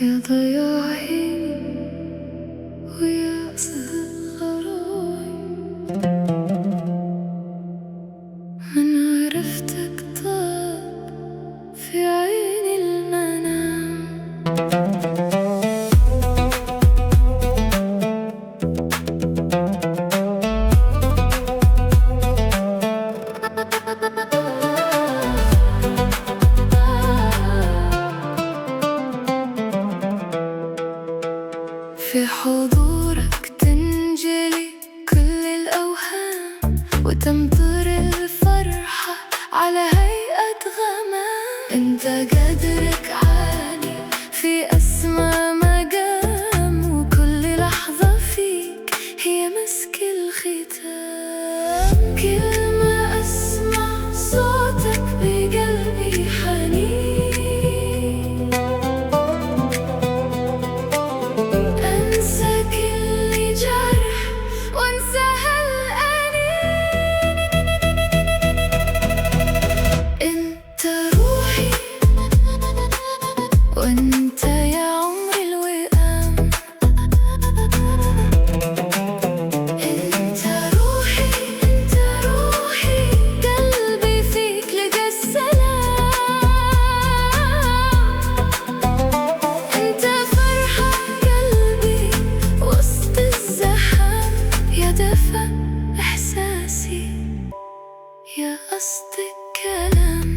يا ضياعي ويا الغرايب، من عرفتك طاب في عيني المنام. في حضورك تنجلي كل الأوهام، وتمطر الفرحة على هيئة غمام. انت قدرك عالي في أسمى مقام، وكل لحظة فيك هي مسك الختام. كل ما أسمع صوتك بقلبي حنين، أنسى كل جرح وأنسى هالأنين. أنت روحي وأنت يا عمري الوئام. أنت روحي أنت روحي، قلبي فيك لقى السلام. أنت فرحة قلبي وسط الزحام، يا دفى إحساسي يا قصد الكلام.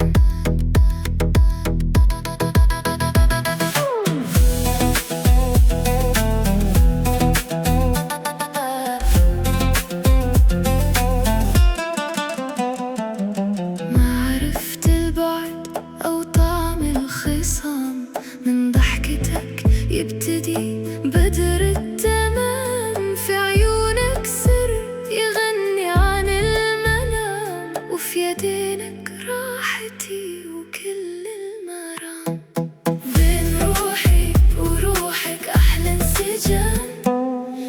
ما عرفت البعد أو طعم الخصام، من ضحكتك يبتدي بدر التمام. في عيونك سر يغني عن المنام، وفي يدينك راحتي وكل المرام. بين روحي وروحك أحلى انسجام،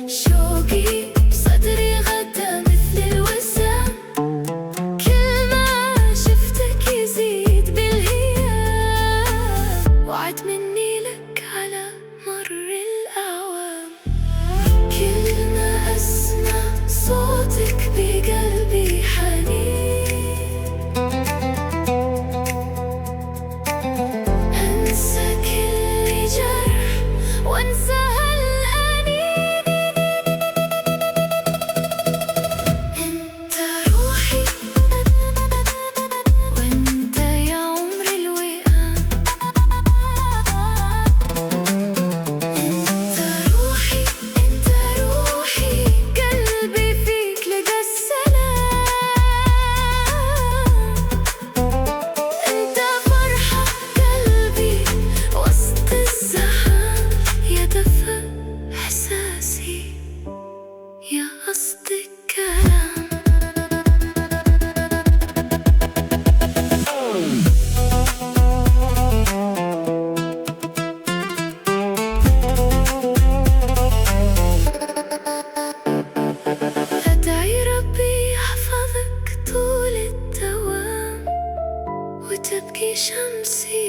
شوقي بصدري غدا مثل الوسام. كل ما شفتك يزيد بالهيام، وعد مني لك على مر الأعوام. كل ما أسمع صوتك بقلبي حنين، أنسى كل جرح وأنسى هالأنين. أنت روحي وأنت يا عمري الوئام. أنت روحي أنت روحي، قلبي فيك لقى السلام. أنت فرحة قلبي وسط الزحام، يا دفى إحساسي يا قصد الكلام. أدعي ربي يحفظك طول الدوام، وتبقي شمسي